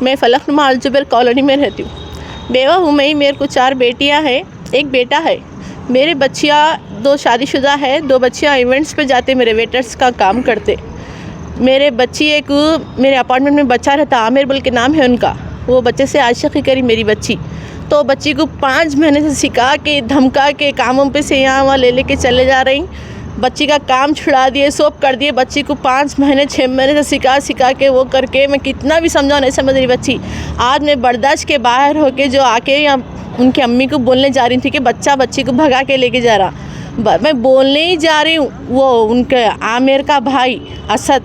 मैं फलकनुमा अल-जुबैर कॉलोनी में रहती हूँ। बेवा हूँ मैं, मेरे को 4 बेटियाँ हैं, 1 बेटा है। मेरे बच्चियाँ 2 शादीशुदा है, 2 बच्चियाँ इवेंट्स पे जाते, मेरे वेटर्स का काम करते। मेरे बच्ची एक मेरे अपार्टमेंट में बच्चा रहता, आमिर बोल के नाम है उनका, वो बच्चे से आशिकी करी मेरी बच्ची। तो बच्ची को 5 महीने से सिखा के धमका के कामों पे से यहाँ वहाँ ले लेके चले जा रही। बच्ची का काम छुड़ा दिए, सब कर दिए। बच्ची को 5 महीने 6 महीने से सिखा के वो करके मैं कितना भी समझाऊँ नहीं समझ रही बच्ची। आज मैं बर्दाश्त के बाहर होके जो आके यहाँ उनकी अम्मी को बोलने जा रही थी कि बच्चा बच्ची को भगा के लेके जा रहा। मैं बोलने ही जा रही हूँ, वो उनके आमिर का भाई असद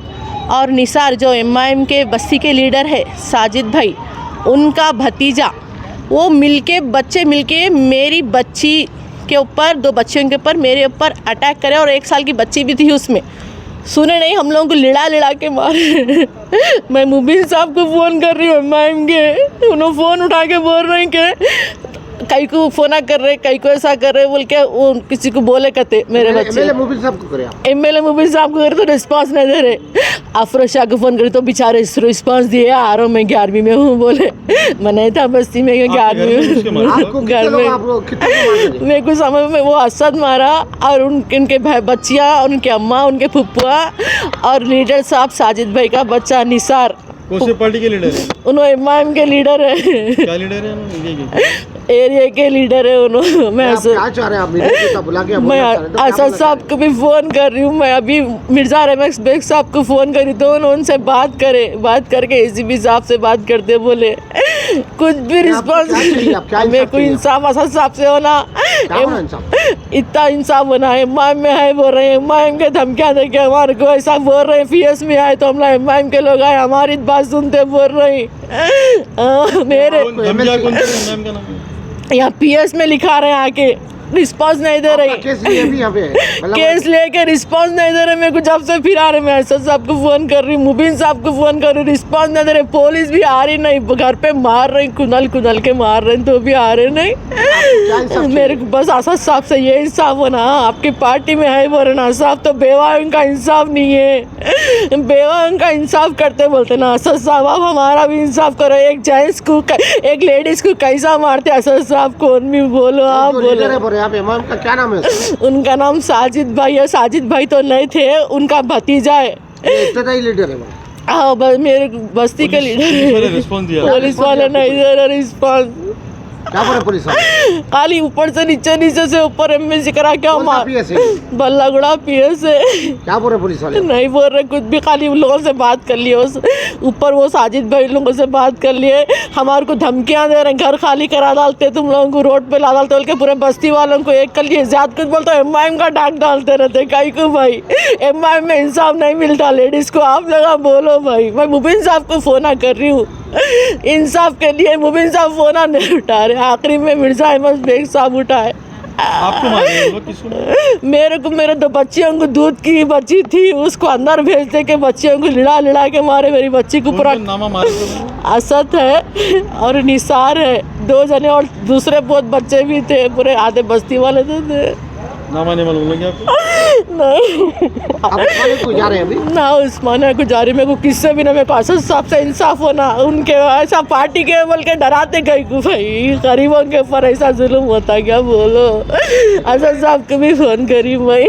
और निसार जो एमआईएम के बस्ती के लीडर है साजिद भाई, उनका भतीजा, वो मिलके बच्चे मिलके मेरी बच्ची के ऊपर 2 बच्चियों के ऊपर मेरे ऊपर अटैक करे और 1 साल की बच्ची भी थी उसमें। सुने नहीं, हम लोगों को लिड़ा के मारे। मैं मुबीन साहब को फ़ोन कर रही हूँ एमआईएम के, उन्होंने फ़ोन उठा के बोल रहे हैं कि कई को फ़ोन कर रहे, कई को ऐसा कर रहे बोल के वो किसी को बोले कहते मेरे बच्चे। एमएलए मुबीन साहब को करे, एमएलए मुबीन साहब को करे तो रिस्पांस नहीं दे रहे। अफरोज शाह को फ़ोन करे तो बेचारे रिस्पांस दिए, आ रहा हूँ मैं 11वीं में हूँ बोले। मैं नहीं था बस्ती में, 11वीं में घर में। मेरे को समझ में वो असद मारा और उनके बच्चियाँ, उनके अम्मा, उनके फुप्पा और लीडर साहब साजिद भाई का बच्चा निसार। कौन सी पार्टी के लीडर है? उन्होंने एमआईएम के लीडर है। क्या लीडर है? एरिया के लीडर है उन्होंने। मैं असद साहब को भी फ़ोन कर रही हूँ। मैं अभी मिर्ज़ा रमेश बेग साहब को फ़ोन करी तो उनसे बात करके एसीपी साहब से बात करते, बोले कुछ भी रिस्पॉन्स। मेरे को इंसाफ असद साहब से होना, इतना इंसाफ होना है। एमआईएम में है बोल रहे हैं, एमआईएम के धमकियाँ दे के हमारे को ऐसा बोल रहे हैं। पीएस में आए तो हम लोग एमआईएम के लोग आए, हमारी बात सुनते बोल रहे हैं। मेरे यहाँ पीएस में लिखा रहे हैं आके, रिस्पांस नहीं दे रही। केस लेके रिस्पांस नहीं दे रहे। मेरे को जब से फिर आ रहे, मैं असद साहब को फ़ोन कर रही, मुबीन साहब को फ़ोन कर रही, रिस्पांस नहीं दे रहे। पुलिस भी आ रही नहीं, घर पे मार रही, कुनल के मार रहे तो भी आ रहे नहीं। मेरे को बस असद साहब से ये इंसाफ होना। आपकी पार्टी में है बोले ना साहब, तो बेवाओं का इंसाफ नहीं है, बेवाओं का इंसाफ करते बोलते ना असद साहब। आप हमारा भी इंसाफ करो। एक जेंट्स को, एक लेडीज़ को कैसा मारते असद साहब, कौन भी बोलो आप बोलो। इमाम का क्या नाम है? उनका नाम साजिद भाई है। साजिद भाई तो नहीं थे, उनका भतीजा है। इब्तदाई लीडर है। हाँ, मेरे बस्ती के लीडर है। पुलिस वाले नहीं दे रहे रिस्पॉन्स। क्या बोले पुलिस वाले? खाली ऊपर से नीचे से ऊपर एमएससी करा क्या मार। बल्लागुड़ा पीएस है। क्या बोल रहे पुलिस वाले? नहीं बोल रहे कुछ भी, खाली उन लोगों से बात कर लिए। ऊपर वो साजिद भाई लोगों से बात कर लिए, हमारे को धमकियां दे रहे, घर खाली करा डालते, तुम लोगों को रोड पे ला डालते बोल के पूरे बस्ती वालों को एक कर लिए। ज्यादा कुछ बोलते एमआईएम का डाक डालते रहते। कई को भाई एमआईएम में इंसाफ नहीं मिलता लेडीज को, आप लोग बोलो भाई। मैं मुबीन साहब को फ़ोन कर रही हूँ इंसाफ के लिए, मुबीन साहब फ़ोन नहीं उठा रहे। आखिरी में मिर्ज़ा अहमद बेग साहब उठाए। आपको मारे? किसको? मेरे को, मेरे 2 बच्चियों को, दूध की बच्ची थी उसको अंदर भेजते के बच्चियों को लिड़ा के मारे। मेरी बच्ची को पूरा असद है और निसार है, 2 जने और दूसरे बहुत बच्चे भी थे, पूरे आधे बस्ती वाले थे। नामा नहीं मालूम लगे आपको? नहीं, को जा रहे हैं अभी ना उस्मानिया को जा रही। मेरे को किससे भी ना, मेरे को असद साहब से इंसाफ होना। उनके ऐसा पार्टी के बोल के डराते कहीं को भाई, गरीबों के ऊपर ऐसा जुल्म होता क्या बोलो। असद साहब को भी फ़ोन करी मैं।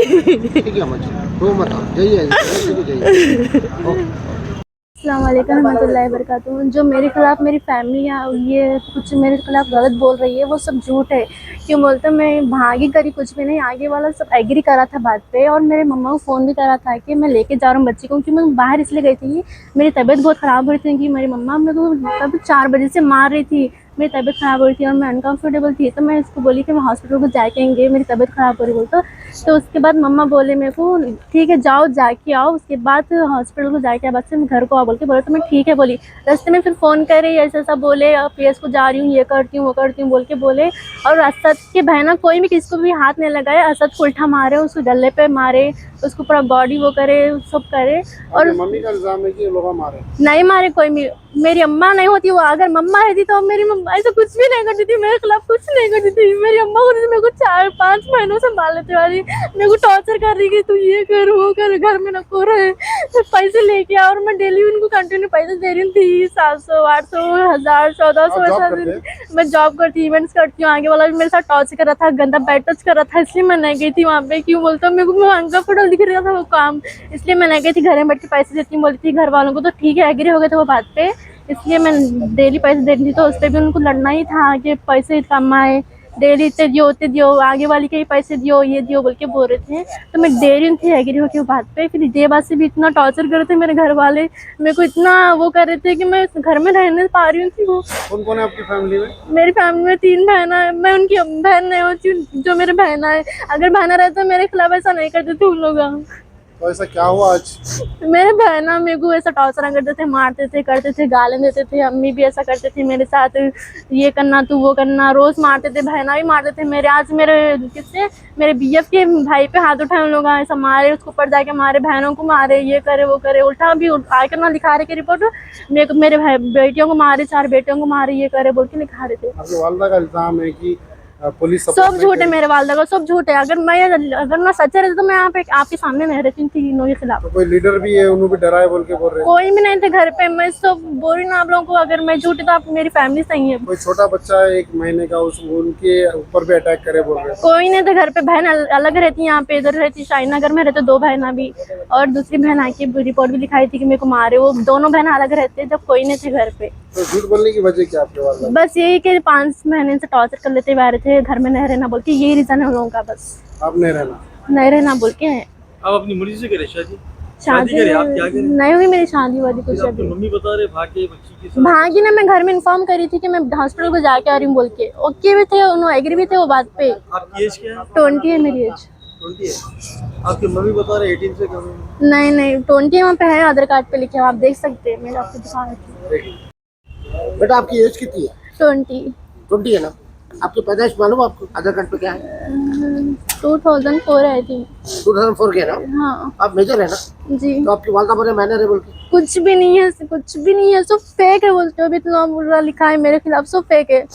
अस्सलाम वालेकुम रहमतुल्लाहि वबरकातुहू। जो मेरे ख़िलाफ़ मेरी फैमिली ये कुछ मेरे ख़िलाफ़ गलत बोल रही है, वो सब झूठ है। क्यों बोलते मैं भागी करी कुछ भी नहीं, आगे वाला सब एग्री करा था बात पे। और मेरे मम्मा को फ़ोन भी करा था कि मैं लेके जा रहा हूँ बच्ची को, क्योंकि मैं बाहर इसलिए गई थी, मेरी तबीयत बहुत ख़राब हो रही थी कि मेरी मम्मा मेरे को तब 4 बजे से मार रही थी। मेरी तबीयत ख़राब हो रही थी और मैं अनकम्फर्टेबल थी, तो मैं इसको बोली कि मैं हॉस्पिटल को जाएंगे, मेरी तबीयत ख़राब हो रही बोलता। तो उसके बाद मम्मा बोले मेरे को ठीक है जाओ जाके आओ, उसके बाद हॉस्पिटल को जाके बाद से घर को आओ बोल के बोले। तो मैं ठीक है बोली। रास्ते में फिर फ़ोन करे ऐसा ऐसा बोले, पीएस को जा रही हूँ, ये करती हूँ वो करती हूँ बोल के बोले। और असद के बहना कोई भी किसी को भी हाथ नहीं लगाया। असद को उल्टा मारे, उसको गले पे मारे, उसको पूरा बॉडी वो करे, सब करे। और मम्मी का इल्ज़ाम है कि लोग मारे, नहीं मारे कोई भी। मेरी अम्मा नहीं होती, वो अगर मम्मा रहती तो मेरी ऐसा कुछ भी नहीं करती थी, मेरे खिलाफ कुछ नहीं करती थी। मेरी अम्मा को मेरे को 4-5 महीनों से मार लेते वाली, मेरे को टॉर्चर कर रही कि तू ये कर वो कर, घर में नको रहे, पैसे लेके आ। और मैं डेली उनको कंटिन्यू पैसे दे रही थी, 700, 800, 1000, 1400 ऐसा। मैं जॉब करती, इवेंट्स करती हूँ। आगे वाला भी मेरे साथ टॉर्चर कर रहा था, गंदा बैड टच कर रहा था, इसलिए मैं नहीं गई थी वहाँ पे। क्यों बोलता मेरे को अनकंफर्टेबल दिख रहा था वो काम, इसलिए मैं नहीं गई थी। घर में बैठ के पैसे देती हूँ, बोलती थी घर वालों को, तो ठीक है एग्री हो गए थे वो बात पे, इसलिए मैं डेली पैसे दे रही थी। तो उस पर भी उनको लड़ना ही था कि पैसे कमाए, डेली इतने दियो उतने दियो, आगे वाली के ही पैसे दियो, ये दियो बोल के बोल रहे थे। तो मैं दे रही थी एग्री हो के वो बात पे। फिर ये बात से भी इतना टॉर्चर कर रहे थे मेरे घर वाले, मेरे को इतना वो कर रहे थे कि मैं घर में रहने पा रही थी। वो कौन कौन है आपकी फैमिली में? मेरी फैमिली में 3 बहन है, मैं उनकी बहन नहीं होती हूँ, जो मेरे बहन है। अगर बहना रहता तो मेरे खिलाफ ऐसा नहीं करते थे उन लोग। तो ऐसा क्या हुआ आज? मेरे बहना मेरे को ऐसा टॉर्चर करते थे, मारते थे, करते थे, गाली देते थे। अम्मी भी ऐसा करते थे मेरे साथ, ये करना तू वो करना, रोज मारते थे। बहना भी मारते थे मेरे। आज मेरे किससे मेरे बीएफ के भाई पे हाथ उठाए उन लोग, ऐसा मारे, उसको ऊपर जाके मारे, बहनों को मारे, ये करे वो करे। उल्टा भी आकर ना लिखा रहे के रिपोर्ट, मेरे बेटियों को मारे, 4 बेटियों को मारे, ये करे बोल के लिखा रहे थे। आपके वालिदा का इल्जाम है कि पुलिस सब झूठ है, मेरे वालिदा का सब झूठ है। अगर मैं सच रहती तो मैं यहाँ पे आपके सामने नहीं रहती थी तीनों के खिलाफ। तो कोई लीडर भी है, उन्होंने भी डराए बोल के बोल रहे हैं? कोई भी नहीं थे घर पे। मैं सब बोल रही हूँ आप लोगों को, अगर मैं झूठी तो आप मेरी फैमिली सही है। कोई छोटा बच्चा है 1 महीने का, उनके ऊपर भी अटैक करे बोल रहे हैं? कोई नहीं था घर पे। बहन अलग रहती है, यहाँ पे इधर रहती शाहीनगर में रहते 2 बहना भी, और दूसरी बहन आके रिपोर्ट भी लिखाई थी कि मेरे को मारे। वो दोनों बहन अलग रहते जब कोई नहीं थे घर पे। तो झूठ बोलने की वजह क्या आपके वालिदा? बस यही कि 5 महीने से टॉर्चर कर लेते हुए थे, घर में नहीं रहना बोल के, यही रीजन है उन लोगों का। बस आप नहीं रहना बोल के है। आप अपनी मर्जी से करें शादी? शादी करें, आप क्या करें? नहीं हुई मेरी शादी वादी कुछ अभी। मम्मी बता रहे भागे बच्ची के साथ। भागी ना, मैं घर में इन्फॉर्म करी थी कि मैं हॉस्पिटल को जाके आ रही हूँ बोल के। ओके भी थे, उन्होंने एग्री भी थे वो बात पे। आपकी एज क्या है? 20 है मेरी एज। 20 है। आपकी मम्मी बता रहे 18 से कम है। नहीं 20 वहाँ पे है, आधार कार्ड पे लिखे, आप देख सकते हैं। मेरे आपको दिखा रही हूँ। बेटा आपकी एज कितनी है? 20 है ना? आपकी पैदाइश मालूम आपको? आधार कार्ड पे क्या है? 2004 आई थी। 2004 के है ना? हाँ आप मेजर है ना? जी। तो आपकी वालिदा बोले मैंने रे बोल के। कुछ भी नहीं है, कुछ भी नहीं है, सब फेक है बोलते हो। अभी इतना बुरा लिखा है मेरे खिलाफ, सब फेक है।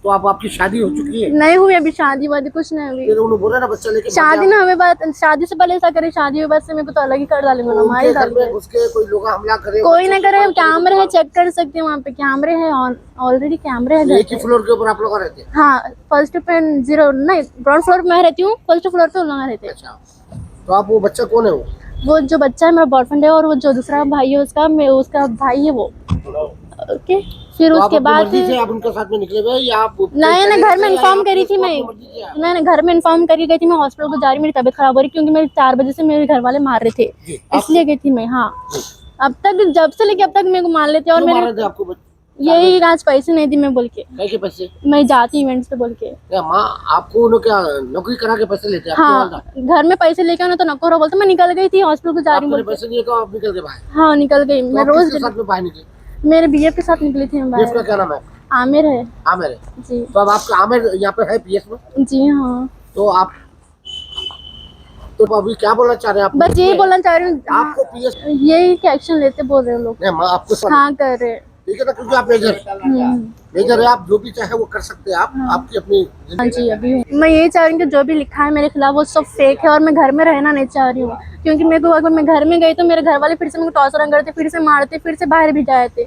तो आपकी शादी हो चुकी है? नहीं हुई अभी शादी वादी, कुछ नहीं हुई। फिर उन्होंने बोला ना बच्चा लेके शादी ना हमें बात, शादी से पहले ऐसा करे, शादी के बाद से मेरे को तो अलग ही कर डालेंगे ना, मार ही डालेंगे। उसके कोई लोग हमला करे? कोई ना करे, कैमरे है, चेक कर सकते हैं वहाँ पे, कैमरे है, ऑलरेडी कैमरे है। एक ही फ्लोर के ऊपर आप लोग रहते हैं? हाँ, फर्स्ट पे 0 नहीं, ग्राउंड फ्लोर पे मैं रहती हूँ, फर्स्ट फ्लोर पे उन लोग रहते हैं। अच्छा, तो आप वो बच्चा कौन है? वो जो बच्चा है मेरा बॉयफ्रेंड है, और वो जो दूसरा भाई है उसका भाई है वो। ओके, फिर तो उसके बाद आप उनके साथ में निकले हुए या आप? नहीं, घर में इन्फॉर्म करी थी मैं। नहीं, घर में इन्फॉर्म करी गई थी। मैं हॉस्पिटल को जा रही, मेरी तबीयत खराब हो रही, क्योंकि मेरे 4 बजे से मेरे घर वाले मार रहे थे, इसलिए गई थी मैं। हाँ, अब तक जब से लेके अब तक मेरे को मार लेते। और मेरे आपको यही आज पैसे नहीं दी मैं बोल के, के पैसे मैं जाती इवेंट्स पे बोल के। माँ आपको उन्होंने क्या नौकरी करा के पैसे लेते हैं? हाँ, घर में पैसे लेके आना तो नको रहो बोलते। मैं निकल गई थी हॉस्पिटल को जा रही हूँ, पैसे दिए तो आप निकल के बाहर? हाँ निकल गई मैं। रोज साथ में बाहर निकले? मेरे बीएफ के साथ निकली थी मैं। इसका क्या नाम है? आमिर है। आमिर है जी। तो अब आपका आमिर यहाँ पे है पीएस में? जी हाँ। तो आप तो अभी क्या बोलना चाह रहे हैं आप? बस यही बोलना चाह रही हूँ, आपको पीएस यही कि एक्शन लेते बोल रहे हैं लोग। नहीं आपको हाँ कर रहे हैं। ठीक है ना, क्योंकि आप मेजर है, आप जो भी चाहे वो कर सकते हैं। आप आपकी अपनी हाँ जी। अभी मैं यही चाह रही हूँ कि जो भी लिखा है मेरे खिलाफ वो सब फेक है, और मैं घर में रहना नहीं चाह रही हूँ। क्योंकि मेरे को अगर मैं घर में गई तो मेरे घर वाले फिर से मेरे को टॉर्चर करते, फिर से मारते, फिर से बाहर भी जाए थे,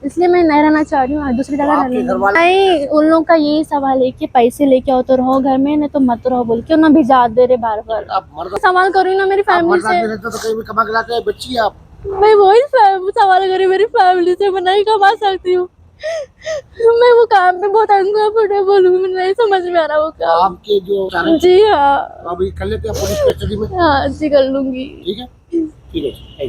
इसलिए मैं नहीं रहना चाह रही हूँ, दूसरी जगह रहना। नहीं, उन लोगों का यही सवाल है कि पैसे लेके आओ तो रहो घर में, नहीं तो मत रहो बोल के ना भिजा दे रहे बार बार। सवाल करूँ ना मेरी फैमिली से, तो कहीं भी कमा के लाते हैं बच्ची आप। मैं वही सवाल करी मेरी फैमिली से, मैं नहीं कमा सकती हूँ। मैं वो काम पे बहुत अनकंफर्टेबल हूँ, मुझे नहीं समझ में आ रहा वो काम। आपके जो जी हाँ। अभी कर लेते हैं पुलिस कस्टडी में? हाँ जी कर लूंगी। ठीक है, ठीक है।